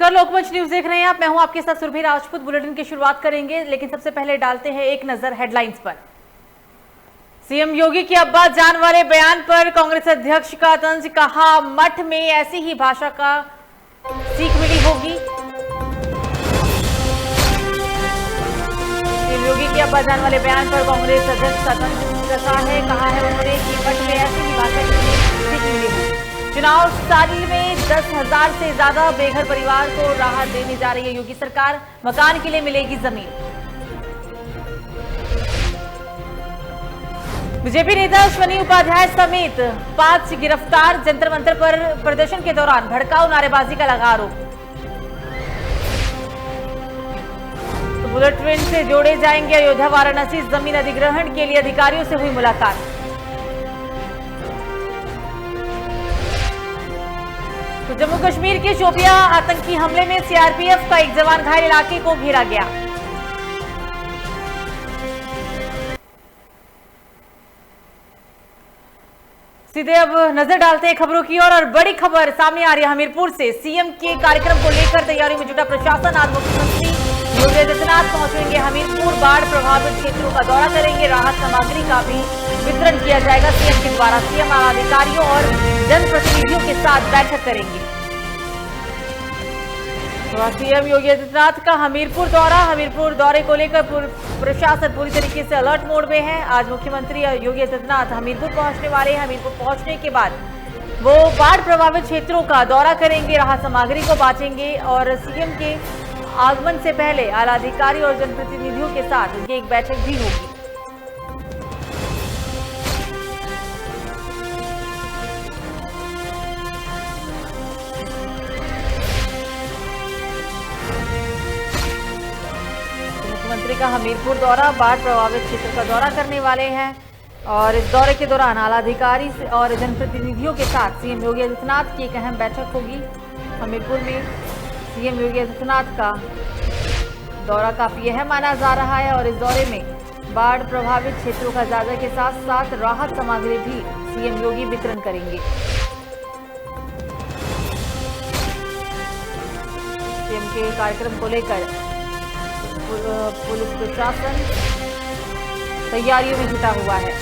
नमस्कार, लोकमंच न्यूज देख रहे हैं आप। मैं हूं आपके साथ सुरभि राजपूत। बुलेटिन की शुरुआत करेंगे, लेकिन सबसे पहले डालते हैं एक नजर हेडलाइंस पर। सीएम योगी के अब्बा जान वाले बयान पर कांग्रेस अध्यक्ष का तंज, कहा मठ में ऐसी ही भाषा का सीख मिली होगी। सीएम योगी के अब्बा जान वाले बयान पर कांग्रेस अध्यक्ष का तंज कसा है, कहा है उन्होंने कि मठ में ऐसी ही भाषा की सीख मिली होगी। चुनाव साल में 10,000 से ज्यादा बेघर परिवार को राहत देने जा रही है योगी सरकार। मकान के लिए मिलेगी जमीन। बीजेपी नेता अश्विनी उपाध्याय समेत 5 गिरफ्तार। जंतर मंतर पर प्रदर्शन के दौरान भड़काऊ नारेबाजी का लगा आरोप। तो बुलेट ट्रेन से जोड़े जाएंगे अयोध्या वाराणसी। जमीन अधिग्रहण के लिए अधिकारियों से हुई मुलाकात। तो जम्मू कश्मीर के शोपियां आतंकी हमले में सीआरपीएफ का एक जवान घायल, इलाके को घेरा गया। सीधे अब नजर डालते हैं खबरों की और बड़ी खबर सामने आ रही है हमीरपुर से। सीएम के कार्यक्रम को लेकर तैयारियों में जुटा प्रशासन। आज मुख्यमंत्री योगी आदित्यनाथ पहुंचेंगे हमीरपुर। बाढ़ प्रभावित क्षेत्रों का दौरा करेंगे। राहत सामग्री का भी वितरण किया जाएगा सीएम के द्वारा। सीएम अधिकारियों और जनप्रतिनिधियों के साथ बैठक करेंगे। तो सीएम योगी आदित्यनाथ का हमीरपुर दौरा। हमीरपुर दौरे को लेकर प्रशासन पूरी तरीके से अलर्ट मोड में है। आज मुख्यमंत्री योगी आदित्यनाथ हमीरपुर पहुंचने वाले हैं। हमीरपुर पहुंचने के बाद वो बाढ़ प्रभावित क्षेत्रों का दौरा करेंगे, राहत सामग्री को बांटेंगे और सीएम के आगमन से पहले आला अधिकारी और जनप्रतिनिधियों के साथ उनकी एक बैठक भी होगी। मुख्यमंत्री का हमीरपुर दौरा, बाढ़ प्रभावित क्षेत्र का दौरा करने वाले हैं और इस दौरे के दौरान आला अधिकारी और जनप्रतिनिधियों के साथ सीएम योगी आदित्यनाथ की एक अहम बैठक होगी। हमीरपुर में सीएम योगी आदित्यनाथ का दौरा काफी अहम माना जा रहा है और इस दौरे में बाढ़ प्रभावित क्षेत्रों का जायजा के साथ साथ राहत सामग्री भी सीएम योगी वितरण करेंगे। सीएम के कार्यक्रम को लेकर पुलिस प्रशासन तैयारियों में जुटा हुआ है।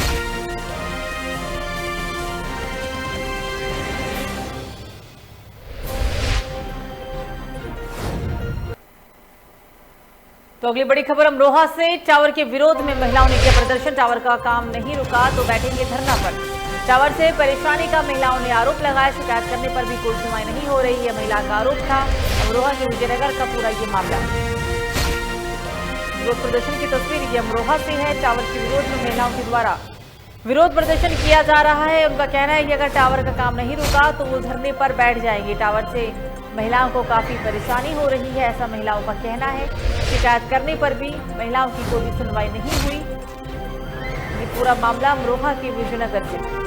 तो अगली बड़ी खबर अमरोहा से। टावर के विरोध में महिलाओं ने किया प्रदर्शन। टावर का काम नहीं रुका तो बैठेंगे धरना पर। टावर से परेशानी का महिलाओं ने आरोप लगाया। शिकायत करने पर भी कोई सुनवाई नहीं हो रही है, महिला का आरोप था। अमरोहा के विजयनगर का पूरा ये मामला। विरोध प्रदर्शन की तस्वीर ये अमरोहा से है। टावर के विरोध में महिलाओं के द्वारा विरोध प्रदर्शन किया जा रहा है। उनका कहना है कि अगर टावर का काम नहीं रुका तो वो धरने पर बैठ जाएंगे। टावर से महिलाओं को काफी परेशानी हो रही है, ऐसा महिलाओं का कहना है। शिकायत करने पर भी महिलाओं की कोई सुनवाई नहीं हुई। ये पूरा मामला अमरोहा के विजयनगर से।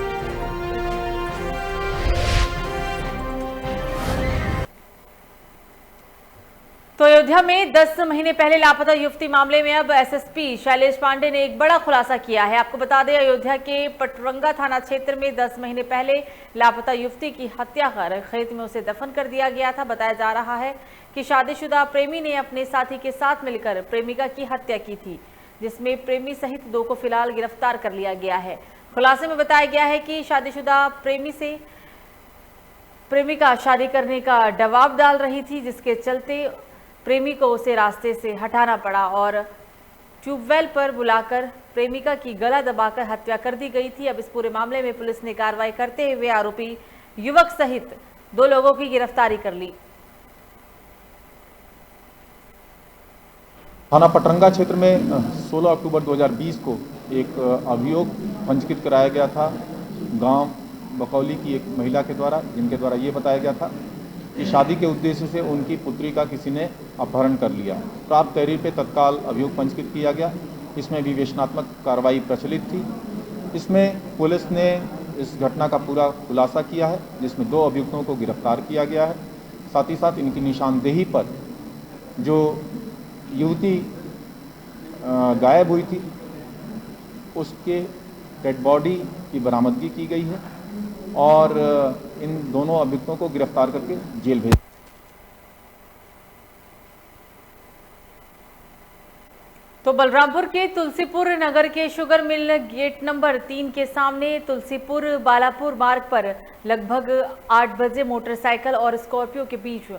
तो अयोध्या में 10 महीने पहले लापता युवती मामले में अब एसएसपी शैलेश पांडे ने एक बड़ा खुलासा किया है। आपको बता दें, अयोध्या के पटरंगा थाना क्षेत्र में 10 महीने पहले लापता युवती की हत्या कर खेत में उसे दफन कर दिया गया था। बताया जा रहा है कि शादीशुदा प्रेमी ने अपने साथी के साथ मिलकर प्रेमिका की हत्या की थी, जिसमें प्रेमी सहित 2 को फिलहाल गिरफ्तार कर लिया गया है। खुलासे में बताया गया है कि शादीशुदा प्रेमी से प्रेमिका शादी करने का दबाव डाल रही थी, जिसके चलते प्रेमी को उसे रास्ते से हटाना पड़ा और ट्यूबवेल पर बुलाकर प्रेमिका की गला दबाकर हत्या कर दी गई थी। अब इस पूरे मामले में पुलिस ने कार्रवाई करते हुए आरोपी युवक सहित 2 लोगों की गिरफ्तारी कर ली। थाना पटरंगा क्षेत्र में 16 अक्टूबर 2020 को एक अभियोग पंजीकृत कराया गया था गांव बकौली की एक महिला के द्वारा, जिनके द्वारा ये बताया गया था कि शादी के उद्देश्य से उनकी पुत्री का किसी ने अपहरण कर लिया। प्राप्त तहरीर पे तत्काल अभियोग पंजीकृत किया गया। इसमें विवेचनात्मक कार्रवाई प्रचलित थी। इसमें पुलिस ने इस घटना का पूरा खुलासा किया है, जिसमें 2 अभियुक्तों को गिरफ्तार किया गया है। साथ ही साथ इनकी निशानदेही पर जो युवती गायब हुई थी उसके डेड बॉडी की बरामदगी की गई है और इन दोनों अभियुक्तों को गिरफ्तार करके जेल भेज। तो बलरामपुर के तुलसीपुर नगर के शुगर मिल गेट नंबर 3 के सामने तुलसीपुर बालापुर मार्ग पर लगभग 8 बजे मोटरसाइकिल और स्कॉर्पियो के बीच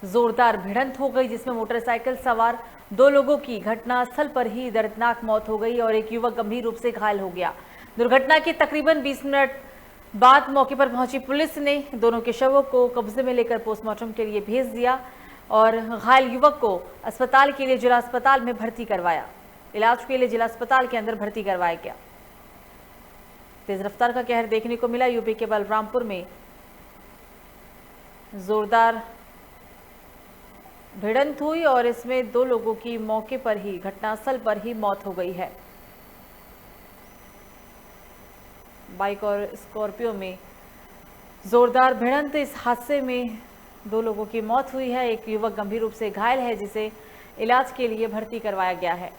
जोरदार भिड़ंत हो गई, जिसमें मोटरसाइकिल सवार 2 लोगों की घटनास्थल पर ही दर्दनाक मौत हो गई और एक युवक गंभीर रूप से घायल हो गया। दुर्घटना के तकरीबन 20 मिनट बाद मौके पर पहुंची पुलिस ने दोनों के शवों को कब्जे में लेकर पोस्टमार्टम के लिए भेज दिया और घायल युवक को अस्पताल के लिए जिला अस्पताल में भर्ती करवाया। इलाज के लिए जिला अस्पताल के अंदर भर्ती करवाया गया। तेज रफ्तार का कहर देखने को मिला। यूपी के बलरामपुर में जोरदार भिड़ंत हुई और इसमें 2 लोगों की मौके पर ही घटनास्थल पर ही मौत हो गई है। बाइक और स्कॉर्पियो में जोरदार भिड़ंत, इस हादसे में 2 लोगों की मौत हुई है। एक युवक गंभीर रूप से घायल है, जिसे इलाज के लिए भर्ती करवाया गया है।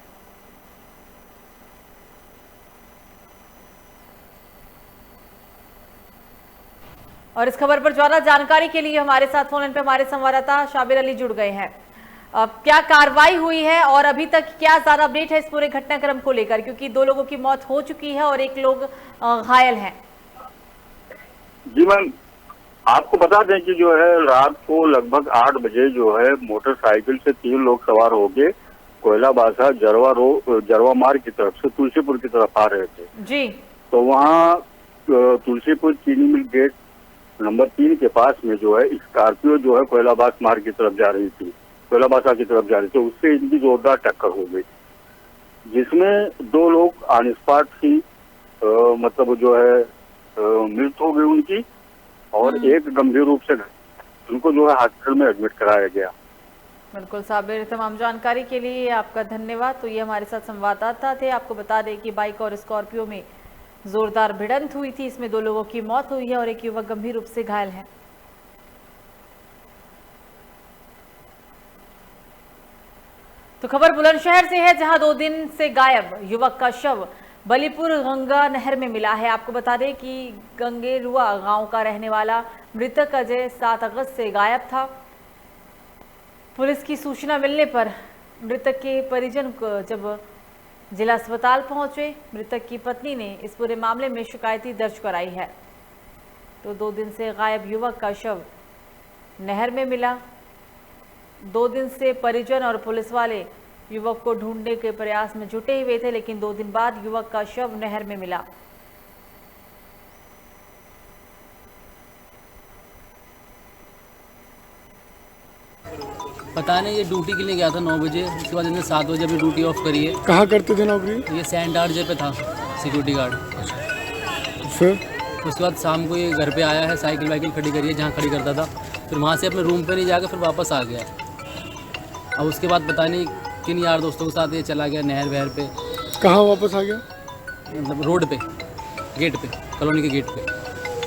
और इस खबर पर ज्यादा जानकारी के लिए हमारे साथ फोन इन पे हमारे संवाददाता शाबिर अली जुड़ गए हैं। अब क्या कार्रवाई हुई है और अभी तक क्या ज्यादा अपडेट है इस पूरे घटनाक्रम को लेकर, क्योंकि 2 लोगों की मौत हो चुकी है और एक लोग घायल हैं। जी मैम, आपको बता दें कि जो है रात को लगभग 8 बजे जो है मोटरसाइकिल से 3 लोग सवार होके कोयला बासा जरवा मार्ग की तरफ से तुलसीपुर की तरफ आ रहे थे जी। तो वहाँ तुलसीपुर चीनी मिल गेट नंबर 3 के पास में जो है स्कॉर्पियो जो है कोयलाबास मार्ग की तरफ जा रही थी, कोयलाबासा की तरफ जा रही थी, उससे इनकी जोरदार टक्कर हो गई, जिसमें 2 लोग ऑन स्पॉट ही मतलब जो है मृत हो गई उनकी और एक गंभीर रूप से उनको जो है हॉस्पिटल में एडमिट कराया गया। बिल्कुल साबिर, तमाम जानकारी के लिए आपका धन्यवाद। तो ये हमारे साथ संवाददाता थे। आपको बता दें कि बाइक और स्कॉर्पियो में जोरदार भिड़ंत हुई थी, इसमें 2 लोगों की मौत हुई है और एक युवक गंभीर रूप से घायल है। तो खबर बुलंदशहर से है, जहां 2 दिन से गायब युवक का शव बलीपुर गंगा नहर में मिला है। आपको बता दें कि गंगेरुआ गांव का रहने वाला मृतक अजय 7 अगस्त से गायब था। पुलिस की सूचना मिलने पर मृतक के परिजन को जब जिला अस्पताल पहुंचे, मृतक की पत्नी ने इस पूरे मामले में शिकायती दर्ज कराई है। तो 2 दिन से गायब युवक का शव नहर में मिला। 2 दिन से परिजन और पुलिस वाले युवक को ढूंढने के प्रयास में जुटे हुए थे, लेकिन 2 दिन बाद युवक का शव नहर में मिला। पता नहीं, ये ड्यूटी के लिए गया था 9 बजे, उसके बाद इन्होंने 7 बजे अभी ड्यूटी ऑफ करी है। कहाँ करते थे नौकरी? ये सेंट आरजे पे था, सिक्योरिटी गार्ड। फिर उसके बाद शाम को ये घर पे आया है, साइकिल वाइकिल खड़ी करी है जहाँ खड़ी करता था, फिर वहाँ से अपने रूम पे नहीं जाकर फिर वापस आ गया। अब उसके बाद पता नहीं किन यार दोस्तों के साथ ये चला गया नहर वहर पे। कहाँ वापस आ गया? मतलब रोड पे, गेट पे, कॉलोनी के गेट पे।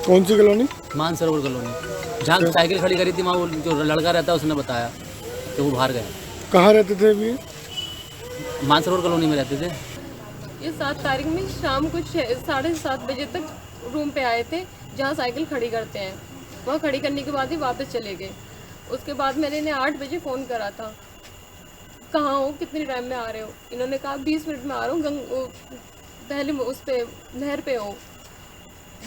कौन सी कॉलोनी? मानसरोवर कॉलोनी, जहाँ साइकिल खड़ी करी थी वहाँ वो जो लड़का रहता है उसने बताया कि वो बाहर गया। कहाँ रहते थे अभी? मानसरोवर कॉलोनी में रहते थे। ये 7 तारीख में शाम को 7:30 बजे तक रूम पे आए थे, जहाँ साइकिल खड़ी करते हैं। वहाँ खड़ी करने के बाद ही वापस चले गए। उसके बाद मैंने इन्हें 8 बजे फ़ोन करा था, कहाँ हो, कितने टाइम में आ रहे हो? इन्होंने कहा 20 मिनट में आ रहा हूँ, पहले उस पे नहर पे हो।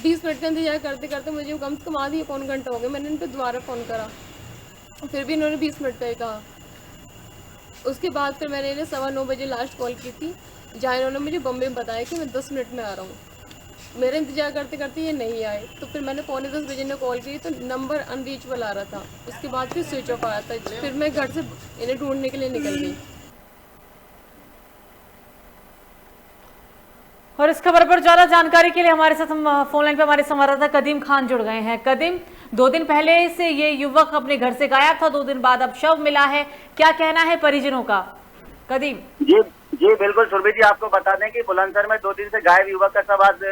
20 मिनट का इंतजार करते करते मुझे कम से कम आधी पौन घंटा हो गया। मैंने इन पर दोबारा फ़ोन करा, फिर भी इन्होंने 20 मिनट पे कहा। उसके बाद फिर मैंने इन्हें 9:15 बजे लास्ट कॉल की थी, जहाँ इन्होंने मुझे बम्बे में बताया कि मैं 10 मिनट में आ रहा हूँ। मेरा इंतजार करते करते ये नहीं आए, तो फिर मैंने 9:45 बजे इन्हें कॉल की तो नंबर अनरीचेबल आ रहा था। उसके बाद फिर स्विच ऑफ आया था। फिर मैं घर से इन्हें ढूंढने के लिए निकल गई। और इस खबर पर ज्यादा जानकारी के लिए हमारे साथ हम फोन लाइन पे हमारे संवाददाता कदीम खान जुड़ गए हैं। कदीम, 2 दिन पहले से ये युवक अपने घर से गायब था, 2 दिन बाद अब शव मिला है, क्या कहना है परिजनों का? कदीम जी बिल्कुल सुरभि जी, आपको बता दें कि बुलंदशहर में 2 दिन से गायब युवक का शव आज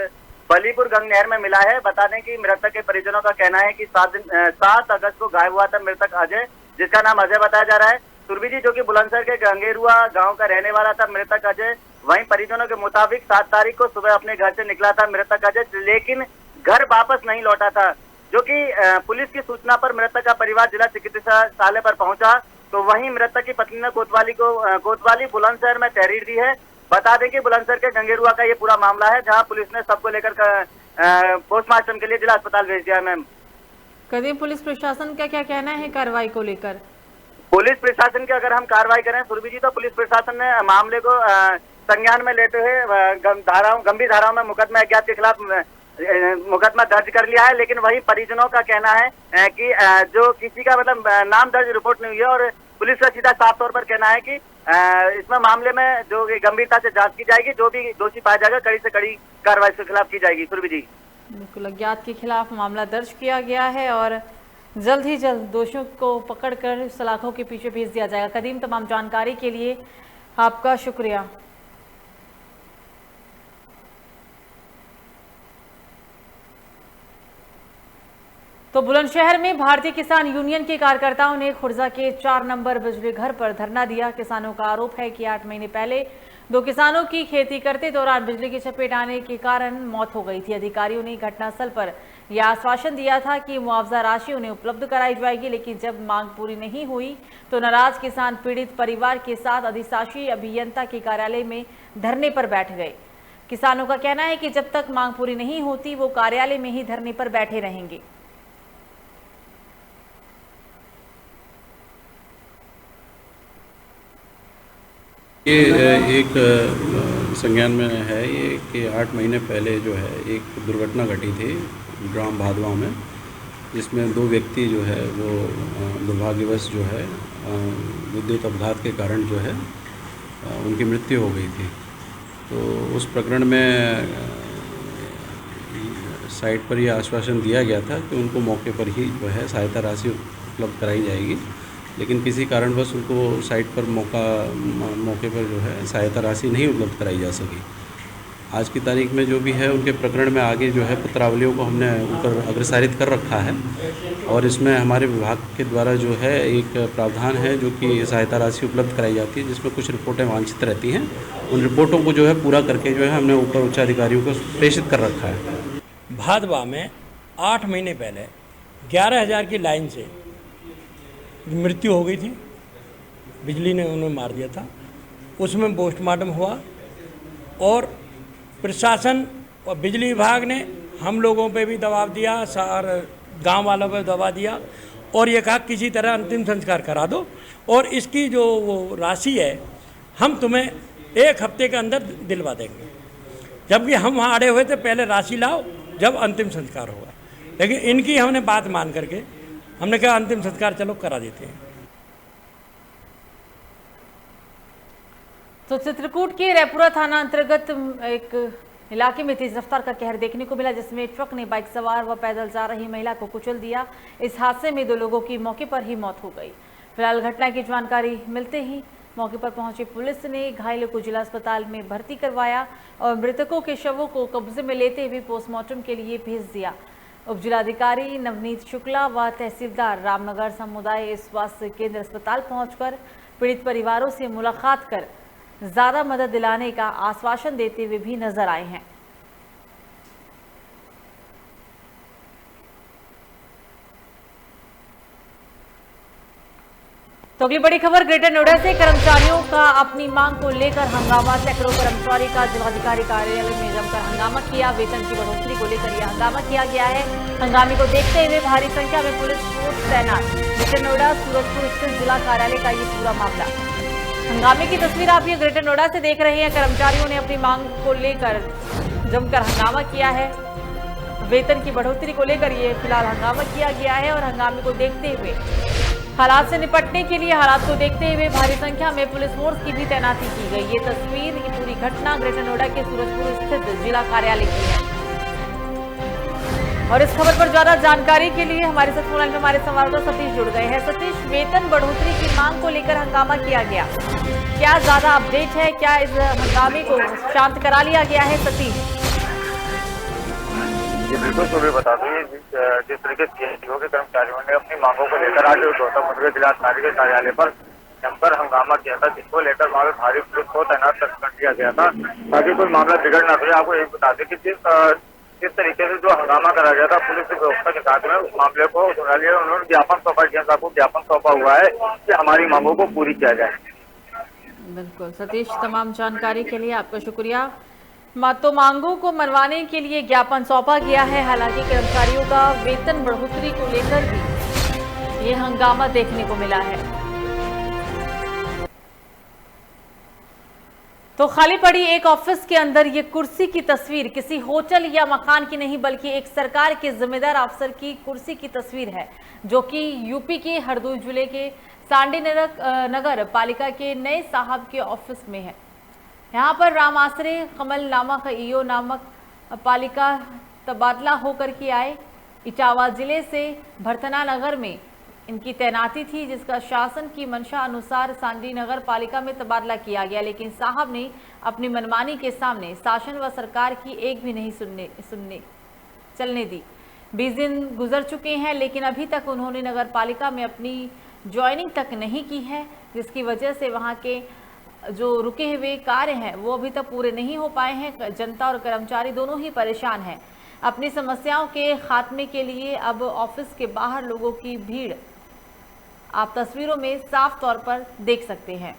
बलीपुर गंग नहर में मिला है। बता दें कि मृतक के परिजनों का कहना है कि 7 अगस्त को गायब हुआ था मृतक अजय, जिसका नाम अजय बताया जा रहा है। सुरभि जी, जो कि बुलंदशहर के गंगेरुआ गांव का रहने वाला था मृतक अजय, वहीं परिजनों के मुताबिक 7 तारीख को सुबह अपने घर से निकला था मृतक अजय, लेकिन घर वापस नहीं लौटा था। जो कि पुलिस की सूचना पर मृतक का परिवार जिला चिकित्सालय पर पहुंचा, तो वहीं मृतक की पत्नी ने कोतवाली बुलंदशहर में तहरीर दी है। बता दें कि बुलंदशहर के गंगेरुआ का ये पूरा मामला है, जहां पुलिस ने सबको लेकर पोस्टमार्टम के लिए जिला अस्पताल भेज दिया है। मैम, कदीम पुलिस प्रशासन का क्या कहना है कार्रवाई को लेकर? पुलिस प्रशासन की अगर हम कार्रवाई करें सुरभि जी, तो पुलिस प्रशासन ने मामले को संज्ञान में लेते हुए गंभीर धाराओं में मुकदमा अज्ञात के खिलाफ मुकदमा दर्ज कर लिया है। लेकिन वही परिजनों का कहना है कि जो किसी का मतलब नाम दर्ज रिपोर्ट नहीं हुई है, और पुलिस का सीधा साफ तौर पर कहना है कि इसमें मामले में जो गंभीरता से जांच की जाएगी, जो भी दोषी पाया जाएगा कड़ी से कड़ी कार्रवाई के खिलाफ की जाएगी। सुरभि जी, बिल्कुल, अज्ञात के खिलाफ मामला दर्ज किया गया है और जल्द ही जल्द दोषियों को पकड़कर सलाखों के पीछे भेज दिया जाएगा। कदीम, तमाम जानकारी के लिए आपका शुक्रिया। तो बुलंदशहर में भारतीय किसान यूनियन के कार्यकर्ताओं ने खुर्जा के 4 नंबर बिजली घर पर धरना दिया। किसानों का आरोप है कि 8 महीने पहले 2 किसानों की खेती करते दौरान बिजली की चपेट आने के कारण मौत हो गई थी। अधिकारियों ने घटनास्थल पर यह आश्वासन दिया था कि मुआवजा राशि उन्हें उपलब्ध कराई जाएगी, लेकिन जब मांग पूरी नहीं हुई तो नाराज किसान पीड़ित परिवार के साथ अधिशासी अभियंता के कार्यालय में धरने पर बैठ गए। किसानों का कहना है कि जब तक मांग पूरी नहीं होती वो कार्यालय में ही धरने पर बैठे रहेंगे। ये एक संज्ञान में है ये कि 8 महीने पहले जो है एक दुर्घटना घटी थी ग्राम भादवा में, जिसमें 2 व्यक्ति जो है वो दुर्भाग्यवश जो है विद्युत अपघात के कारण जो है उनकी मृत्यु हो गई थी। तो उस प्रकरण में साइट पर यह आश्वासन दिया गया था कि उनको मौके पर ही जो है सहायता राशि उपलब्ध कराई जाएगी, लेकिन किसी कारणवश उनको साइट पर मौके पर जो है सहायता राशि नहीं उपलब्ध कराई जा सकी। आज की तारीख में जो भी है उनके प्रकरण में आगे जो है पत्रावलियों को हमने ऊपर अग्रसारित कर रखा है, और इसमें हमारे विभाग के द्वारा जो है एक प्रावधान है जो कि सहायता राशि उपलब्ध कराई जाती है, जिसमें कुछ रिपोर्टें वांछित रहती हैं। उन रिपोर्टों को जो है पूरा करके जो है हमने ऊपर उच्चाधिकारियों को प्रेषित कर रखा है। भादवा में 8 महीने पहले 11,000 की लाइन से मृत्यु हो गई थी, बिजली ने उन्हें मार दिया था। उसमें पोस्टमार्टम हुआ और प्रशासन और बिजली विभाग ने हम लोगों पे भी दबाव दिया, और गांव वालों पे दबाव दिया, और ये कहा किसी तरह अंतिम संस्कार करा दो, और इसकी जो वो राशि है हम तुम्हें 1 हफ्ते के अंदर दिलवा देंगे। जबकि हम वहाँ अड़े हुए थे पहले राशि लाओ जब अंतिम संस्कार होगा, लेकिन इनकी हमने बात मान करके हमने कहा अंतिम संस्कार चलो करा देते हैं। तो चित्रकूट के रैपुरा थाना अंतर्गत एक इलाके में तेज रफ्तार का कहर देखने को मिला, जिसमें ट्रक ने बाइक सवार व पैदल जा रही महिला को कुचल दिया। इस हादसे में 2 लोगों की मौके पर ही मौत हो गई। फिलहाल घटना की जानकारी मिलते ही मौके पर पहुंची पुलिस ने घायलों को जिला अस्पताल में भर्ती करवाया और मृतकों के शवों को कब्जे में लेते हुए पोस्टमार्टम के लिए भेज दिया। उप जिलाधिकारी नवनीत शुक्ला व तहसीलदार रामनगर समुदाय स्वास्थ्य केंद्र अस्पताल पहुंचकर पीड़ित परिवारों से मुलाकात कर ज्यादा मदद दिलाने का आश्वासन देते हुए भी नजर आए हैं। तो अगली बड़ी खबर ग्रेटर नोएडा से कर्मचारियों का अपनी मांग को लेकर हंगामा। सैकड़ों कर्मचारी का जिलाधिकारी कार्यालय में जमकर हंगामा किया। वेतन की बढ़ोतरी को लेकर यह हंगामा किया गया है। हंगामे को देखते हुए भारी संख्या में पुलिस फोर्स तैनात। ग्रेटर नोएडा सूरजपुर स्थित जिला कार्यालय का ये पूरा मामला। हंगामे की तस्वीर आप ये ग्रेटर नोएडा से देख रहे हैं। कर्मचारियों ने अपनी मांग को लेकर जमकर हंगामा किया है। वेतन की बढ़ोतरी को लेकर ये फिलहाल हंगामा किया गया है और हंगामे को देखते हुए हालात से निपटने के लिए हालात को देखते हुए भारी संख्या में पुलिस फोर्स की भी तैनाती की गई। ये तस्वीर, ये पूरी घटना ग्रेटर नोएडा के सूरजपुर स्थित जिला कार्यालय की है। और इस खबर पर ज्यादा जानकारी के लिए हमारे साथ फोन लाइन में हमारे संवाददाता सतीश जुड़ गए हैं। सतीश, वेतन बढ़ोतरी की मांग को लेकर हंगामा किया गया, क्या ज्यादा अपडेट है? क्या इस हंगामे को शांत करा लिया गया है? सतीश, बिल्कुल सुबह बता दूं, जिस तरीके से सीएसटीओ के कर्मचारियों ने अपनी मांगों को लेकर आज गौतम बुद्ध जिला अधिकारी के कार्यालय पर जमकर हंगामा किया था, जिसको लेकर वहां पर भारी पुलिस को तैनात कर दिया गया था ताकि कोई मामला बिगड़ ना सके। आपको एक बता दें कि किस तरीके से जो हंगामा करा गया था पुलिस की व्यवस्था के साथ में, उस मामले को सुना लिया। उन्होंने ज्ञापन सौंपा, डीएम साहब को ज्ञापन सौंपा हुआ है कि हमारी मांगों को पूरी किया जाए। बिल्कुल सतीश, तमाम जानकारी के लिए आपका शुक्रिया। तो मांगों को मनवाने के लिए ज्ञापन सौंपा गया है। हालांकि कर्मचारियों का वेतन बढ़ोतरी को लेकर भी ये हंगामा देखने को मिला है। तो खाली पड़ी एक ऑफिस के अंदर ये कुर्सी की तस्वीर किसी होटल या मकान की नहीं, बल्कि एक सरकार के जिम्मेदार अफसर की कुर्सी की तस्वीर है, जो कि यूपी के हरदोई जिले के सांडी नगर पालिका के नए साहब के ऑफिस में है। यहाँ पर राम आसरे कमल नामक ईओ नामक पालिका तबादला होकर के आए। इटावा जिले से भरतना नगर में इनकी तैनाती थी, जिसका शासन की मंशा अनुसार सांडी नगर पालिका में तबादला किया गया। लेकिन साहब ने अपनी मनमानी के सामने शासन व सरकार की एक भी नहीं चलने दी। 20 दिन गुजर चुके हैं, लेकिन अभी तक उन्होंने नगर पालिका में अपनी ज्वाइनिंग तक नहीं की है, जिसकी वजह से वहां के जो रुके हुए कार्य हैं वो अभी तक पूरे नहीं हो पाए हैं। जनता और कर्मचारी दोनों ही परेशान हैं। अपनी समस्याओं के खात्मे के लिए अब ऑफिस के बाहर लोगों की भीड़ आप तस्वीरों में साफ तौर पर देख सकते हैं।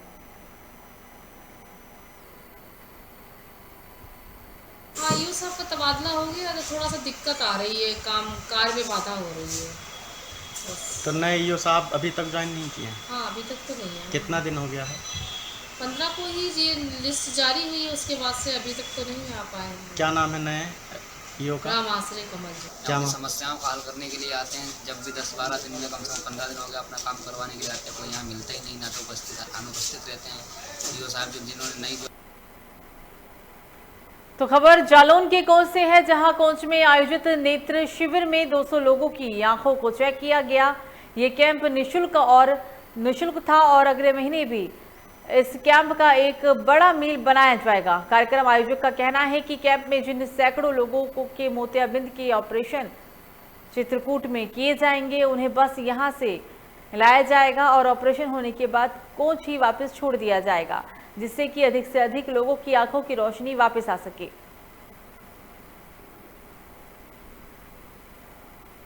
हाँ, यूँ सब का तबादला हो गया तो थोड़ा सा दिक्कत आ रही है, काम कार्य में बाधा हो रही है। तो नए ईओ साहब अभी तक ज्वाइन नहीं किए हैं? हाँ, अभी तक तो नहीं है। कितना दिन हो गया है? 15 को ही ये लिस्ट जारी हुई है, उसके बाद से अभी तक तो नहीं आ पाए हैं। क्या नाम है नए ईओ का? राम आसरे कमल जी। क्या समस्याओं का हल करने के लिए आते हैं, जब भी 10-12 दिन में कम से कम 15 दिन हो गया अपना काम करवाने के लिए आते हैं, कोई यहाँ मिलता ही नहीं, ना तो अनुपस्थित रहते हैं ईओ साहब जिन्होंने नई। तो खबर जालौन के कोंच से है, जहां कोंच में आयोजित नेत्र शिविर में 200 लोगों की आंखों को चेक किया गया। ये कैंप निःशुल्क था और अगले महीने भी इस कैंप का एक बड़ा मील बनाया जाएगा। कार्यक्रम आयोजक का कहना है कि कैंप में जिन सैकड़ों लोगों को के मोतियाबिंद के ऑपरेशन चित्रकूट में किए जाएंगे, उन्हें बस यहां से लाया जाएगा और ऑपरेशन होने के बाद कोंच ही वापस छोड़ दिया जाएगा, जिससे कि अधिक से अधिक लोगों की आंखों की रोशनी वापस आ सके।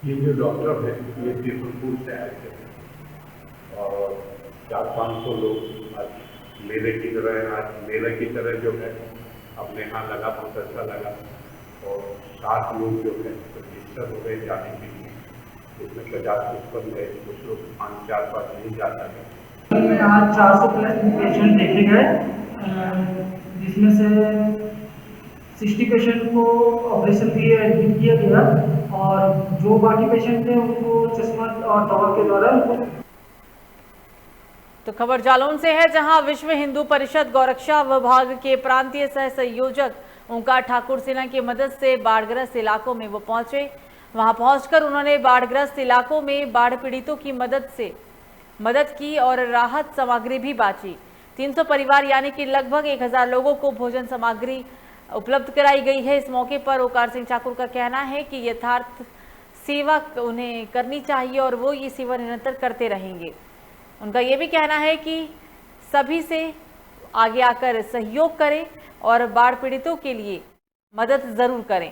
ये जो डॉक्टर है ये चित्रकूट से आए थे और 400-500 लोग आज मेले की तरह जो है अपने यहाँ लगा, बहुत अच्छा लगा। और 60 लोग जो है रजिस्टर हो गए जाने के लिए, इसमें 50 उत्पन्न गए, कुछ लोग 5-4 नहीं जा सके। आज 400 प्लस पेशेंट देखे गए, जिसमें से 60 पेशेंट को ऑपरेशन के लिए एडमिट किया गया और जो बाकी पेशेंट थे उनको चश्मा और दवा के द्वारा। तो खबर जालौन से है, जहां विश्व हिंदू परिषद गौरक्षा विभाग के प्रांतीय सह संयोजक ओंकार ठाकुर सेना की मदद से बाढ़ग्रस्त इलाकों में वो पहुंचे। वहां पहुंचकर उन्होंने बाढ़ग्रस्त इलाकों में बाढ़ पीड़ितों की मदद की और राहत सामग्री भी बांटी। 300 परिवार यानी कि लगभग 1000 लोगों को भोजन सामग्री उपलब्ध कराई गई है। इस मौके पर ओंकार सिंह ठाकुर का कहना है कि यथार्थ सेवा उन्हें करनी चाहिए और वो ये सेवा निरंतर करते रहेंगे। उनका ये भी कहना है कि सभी से आगे आकर सहयोग करें और बाढ़ पीड़ितों के लिए मदद जरूर करें।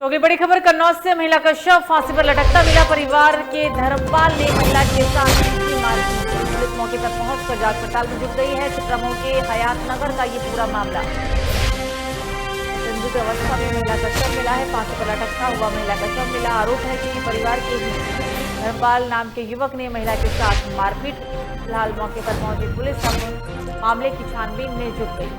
तो अगली बड़ी खबर कन्नौज से, महिला का शव फांसी पर लटकता मिला। परिवार के धर्मपाल ने महिला के साथ मारपीट की। पुलिस मौके पर पहुंचकर जांच पड़ताल में जुट गई है। चित्रमो के हयात नगर का ये पूरा मामला। संदिग्ध अवस्था में महिला का शव मिला है, फांसी पर लटकता हुआ महिला का शव मिला। आरोप है कि परिवार के ही धर्मपाल नाम के युवक ने महिला के साथ मारपीट। फिलहाल मौके पर पहुंची पुलिस अब मामले की छानबीन में जुट गई।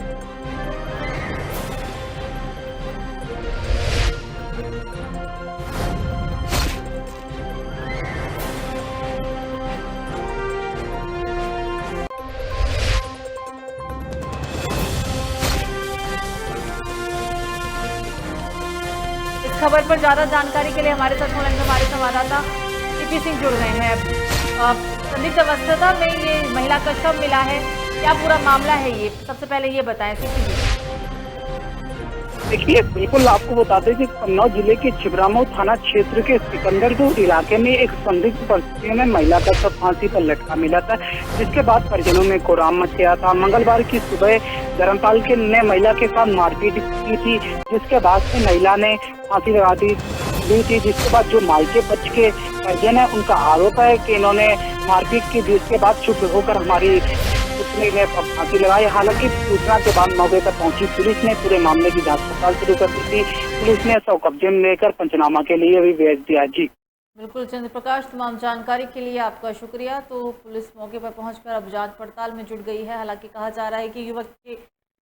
खबर पर ज्यादा जानकारी के लिए हमारे साथ हमारे संवाददाता सीपी सिंह जुड़ गए हैं। संदिग्ध अवस्था में ये महिला का शव मिला है, क्या पूरा मामला है ये? सबसे पहले ये बताएं सीपी जी। देखिए, बिल्कुल आपको बता दें कि कन्नौज जिले के छिबरामऊ थाना क्षेत्र के सिकंदरपुर इलाके में एक संदिग्ध परिस्थितियों में महिला का शव फांसी पर लटका मिला था, जिसके बाद परिजनों में कोहराम मच गया था। मंगलवार की सुबह धर्मपाल के ने महिला के साथ मारपीट की थी, जिसके बाद से महिला ने फांसी लगा दी थी। जिसके बाद जो मायके पक्ष के परिजन है, उनका आरोप है कि इन्होंने मारपीट की, जिसके बाद चुप होकर हमारी पुत्री ने फांसी लगाई। हालांकि सूचना के बाद मौके पर पहुंची पुलिस ने पूरे मामले की जांच पड़ताल शुरू कर दी थी। पुलिस ने शव कब्जे में लेकर पंचनामा के लिए भी भेज दिया। जी बिल्कुल चंद्र प्रकाश, तमाम जानकारी के लिए आपका शुक्रिया। तो पुलिस मौके पर पहुंचकर अब जांच पड़ताल में जुट गई है। हालांकि कहा जा रहा है कि युवक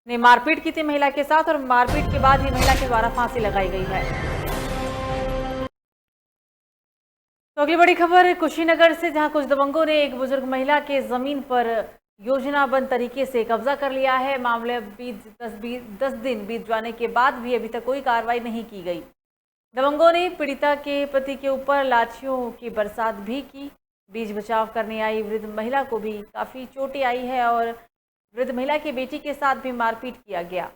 ने मारपीट की थी महिला के साथ और मारपीट के बाद ही महिला के द्वारा फांसी लगाई गई है। तो अगली बड़ी खबर कुशीनगर से, जहां कुछ दबंगों ने एक बुजुर्ग महिला के जमीन पर योजनाबद्ध तरीके से कब्जा कर लिया है। मामले 10 दिन बीत जाने के बाद भी अभी तक कोई कार्रवाई नहीं की गई। दबंगों ने पीड़िता के पति के ऊपर लाठियों की बरसात भी की। बीच बचाव करने आई वृद्ध महिला को भी काफ़ी चोटें आई है और वृद्ध महिला की बेटी के साथ भी मारपीट किया गया।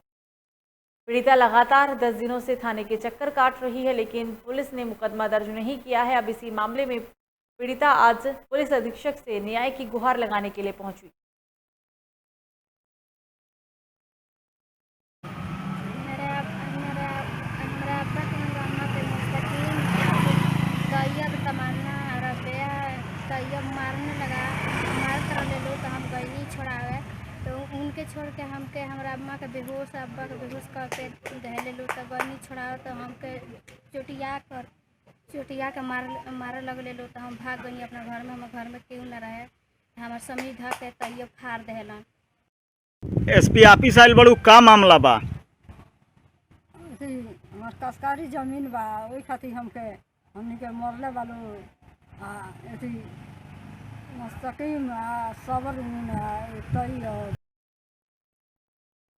पीड़िता लगातार 10 दिनों से थाने के चक्कर काट रही है, लेकिन पुलिस ने मुकदमा दर्ज नहीं किया है। अब इसी मामले में पीड़िता आज पुलिस अधीक्षक से न्याय की गुहार लगाने के लिए पहुंची। मारने लगा, मार कर ले लो तो हम गई छोड़ावे, तो उनके छोड़ के हमके हमारा अम्मा के बेहोश, अब्बा के बेहोश करके दहले लो तो गई छोड़ावे, तो हमके चोटिया के मारे लगले लो, तो हम भाग गई अपना घर में। हम घर में क्यों न रहे, हमारे समी धा के तैयो फाड़ दहलन। एसपी ऑफिस आइल बड़ू, का मामला बा? हमार कसकारी जमीन बा, वही खातिर हमनी के मरले वालो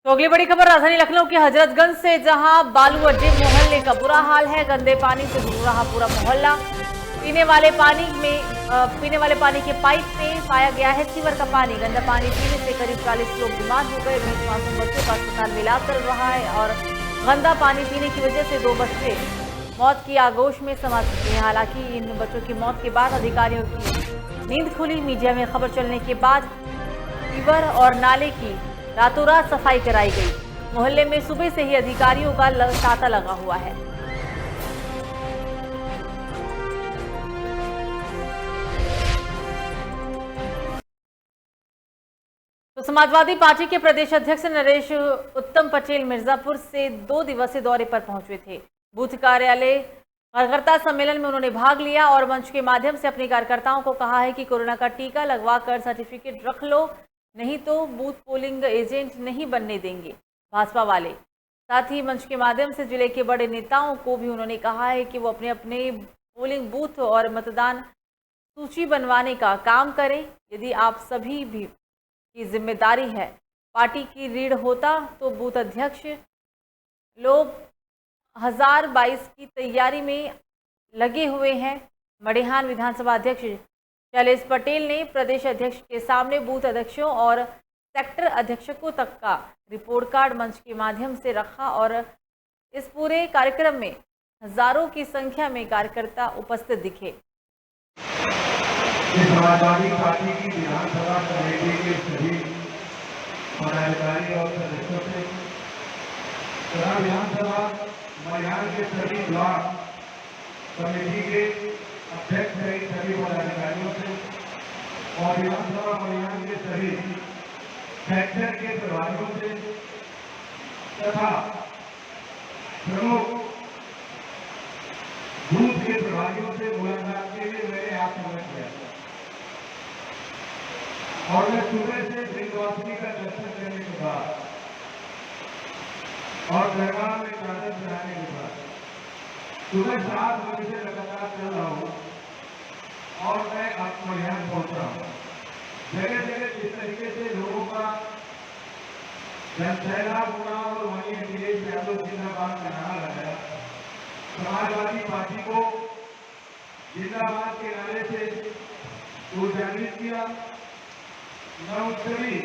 तो अगली बड़ी खबर राजधानी लखनऊ के हजरतगंज से, जहां बालू अड्डे मोहल्ले का बुरा हाल है। गंदे पानी से भर रहा पूरा मोहल्ला। पीने वाले पानी के पाइप में पाया गया है सीवर का पानी। गंदा पानी पीने से करीब 40 लोग बीमार हो गए। 20 मासूम बच्चों का अस्पताल में इलाज चल रहा है और गंदा पानी पीने की वजह से 2 बच्चे मौत की आगोश में समा चुके हैं। हालांकि इन बच्चों की मौत के बाद अधिकारियों की नींद खुली। मीडिया में खबर चलने के बाद सीवर और नाले की रातों रात सफाई कराई गई। मोहल्ले में सुबह से ही अधिकारियों का तांता लगा हुआ है। तो समाजवादी पार्टी के प्रदेश अध्यक्ष नरेश उत्तम पटेल मिर्जापुर से 2 दिवसीय दौरे पर पहुंचे थे। बूथ कार्यालय कार्यकर्ता सम्मेलन में उन्होंने भाग लिया और मंच के माध्यम से अपने कार्यकर्ताओं को कहा है कि कोरोना का टीका लगवाकर सर्टिफिकेट रख लो, नहीं तो बूथ पोलिंग एजेंट नहीं बनने देंगे भाजपा वाले। साथ ही मंच के माध्यम से जिले के बड़े नेताओं को भी उन्होंने कहा है कि वो अपने अपने पोलिंग बूथ और मतदान सूची बनवाने का काम करें। यदि आप सभी भी की जिम्मेदारी है, पार्टी की रीढ़ होता तो बूथ अध्यक्ष लोग 1022 की तैयारी में लगे हुए हैं। मड़िहान विधानसभा अध्यक्ष शैलेश पटेल ने प्रदेश अध्यक्ष के सामने बूथ अध्यक्षों और सेक्टर अध्यक्षकों तक का रिपोर्ट कार्ड मंच के माध्यम से रखा और इस पूरे कार्यक्रम में हजारों की संख्या में कार्यकर्ता उपस्थित दिखे। समाजवादी पार्टी की विधानसभा कमेटी के सभी पदाधिकारी और सदस्यों से तथा विधानसभा मड़िहान के सभी ब्लॉक कमेटी के अध्यक्ष सहित सभी पदाधिकारियों से और विधानसभा मड़िहान के सभी सेक्टर के प्रभारियों से तथा प्रमुख बूथ के प्रभारियों से मुलाकात के लिए मैंने आप समझ किया और मैं सुबह से वृंदावनी का दर्शन करने के बाद और दरबार में चादर चढ़ाने के बाद सुबह 7 बजे से लगातार चल रहा हूँ और मैं आपको यहाँ पहुँच रहा हूँ। जगह जगह जिस तरीके से लोगों का जनसैलाब होना और वहीं अखिलेश यादव जिंदाबाद का नारा लगाया, समाजवादी पार्टी को जिंदाबाद के नारे से ऊर्जान्वित किया। मैं उन सभी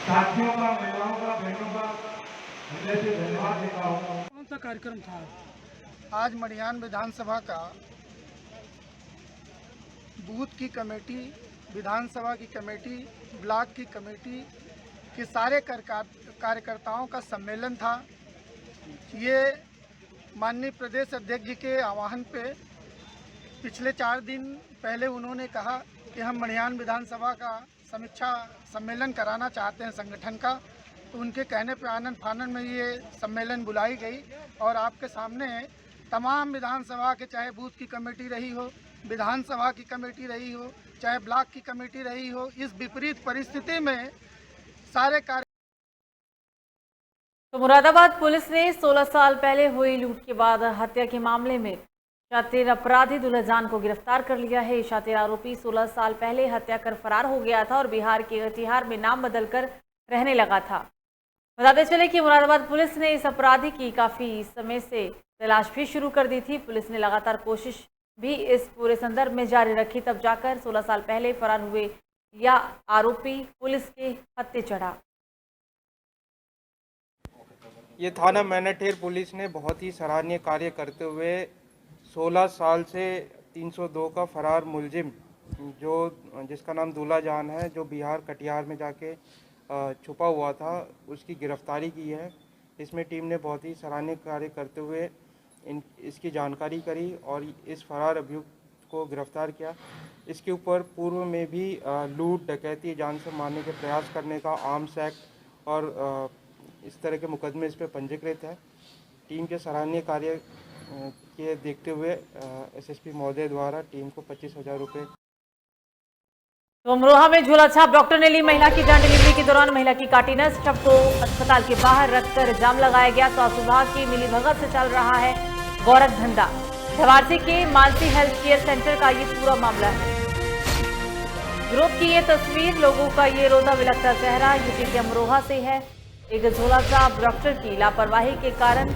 साथियों का, महिलाओं का, बहनों का हृदय से धन्यवाद देता हूँ। कौन सा कार्यक्रम था? आज मड़ियान विधानसभा का बूथ की कमेटी, विधानसभा की कमेटी, ब्लॉक की कमेटी के सारे कार्यकर्ताओं का सम्मेलन था। ये माननीय प्रदेश अध्यक्ष जी के आह्वान पे पिछले 4 दिन पहले उन्होंने कहा कि हम मड़ियान विधानसभा का समीक्षा सम्मेलन कराना चाहते हैं संगठन का, तो उनके कहने पे आनन फानन में ये सम्मेलन बुलाई गई और आपके सामने तमाम विधानसभा के, चाहे बूथ की कमेटी रही हो, विधानसभा की कमेटी रही हो, चाहे ब्लॉक की कमेटी रही हो, इस विपरीत परिस्थिति में सारे कार्य। तो मुरादाबाद पुलिस ने 16 साल पहले हुई लूट के बाद हत्या के मामले में शातिर अपराधी दुल्हजान को गिरफ्तार कर लिया है। शातिर आरोपी 16 साल पहले हत्या कर फरार हो गया था और बिहार के कटिहार में नाम बदलकर रहने लगा था। बताते चले कि मुरादाबाद पुलिस ने इस अपराधी की काफ़ी समय से तलाश भी शुरू कर दी थी। पुलिस ने लगातार कोशिश भी इस पूरे संदर्भ में जारी रखी, तब जाकर 16 साल पहले फरार हुए या आरोपी पुलिस के हत्थे चढ़ा। ये थाना मैनेठेर पुलिस ने बहुत ही सराहनीय कार्य करते हुए 16 साल से 302 का फरार मुलजिम जिसका नाम दुल्हजान है, जो बिहार कटिहार में जाके छुपा हुआ था, उसकी गिरफ्तारी की है। इसमें टीम ने बहुत ही सराहनीय कार्य करते हुए इसकी जानकारी करी और इस फरार अभियुक्त को गिरफ्तार किया। इसके ऊपर पूर्व में भी लूट, डकैती, जान से मारने के प्रयास करने का आर्म्स एक्ट और इस तरह के मुकदमे इस पर पंजीकृत है। टीम के सराहनीय कार्य के देखते हुए एसएसपी महोदय द्वारा टीम को 25,000 रुपये। तो अमरोहा में झोला छाप डॉक्टर ने ली महिला की जान। डिलीवरी के दौरान महिला की काटी नस, शव को अस्पताल के बाहर रखकर जाम लगाया गया। स्वास्थ्य विभाग की मिलीभगत से चल रहा है गौरख धंधा। धवारसी के मानसी हेल्थ केयर सेंटर का ये पूरा मामला है। ग्रुप की ये तस्वीर, लोगों का ये रोता बिलखता चेहरा यूपी के अमरोहा से है। एक झोला छाप डॉक्टर की लापरवाही के कारण,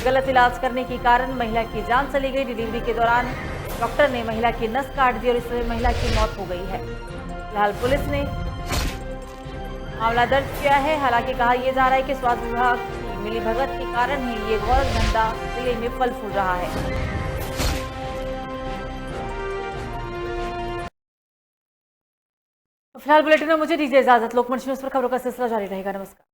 गलत इलाज करने के कारण महिला की जान चली गई। डिलीवरी के दौरान डॉक्टर ने महिला की नस काट दी और इससे महिला की मौत हो गई है। फिलहाल पुलिस ने मामला दर्ज किया है। हालांकि कहा यह जा रहा है कि स्वास्थ्य विभाग की मिलीभगत के कारण ही ये गौरख धंधा जिले में फल फूल रहा है। फिलहाल बुलेटिन में मुझे दीजिए इजाजत। लोकमंच न्यूज पर खबरों का सिलसिला जारी रहेगा। नमस्कार।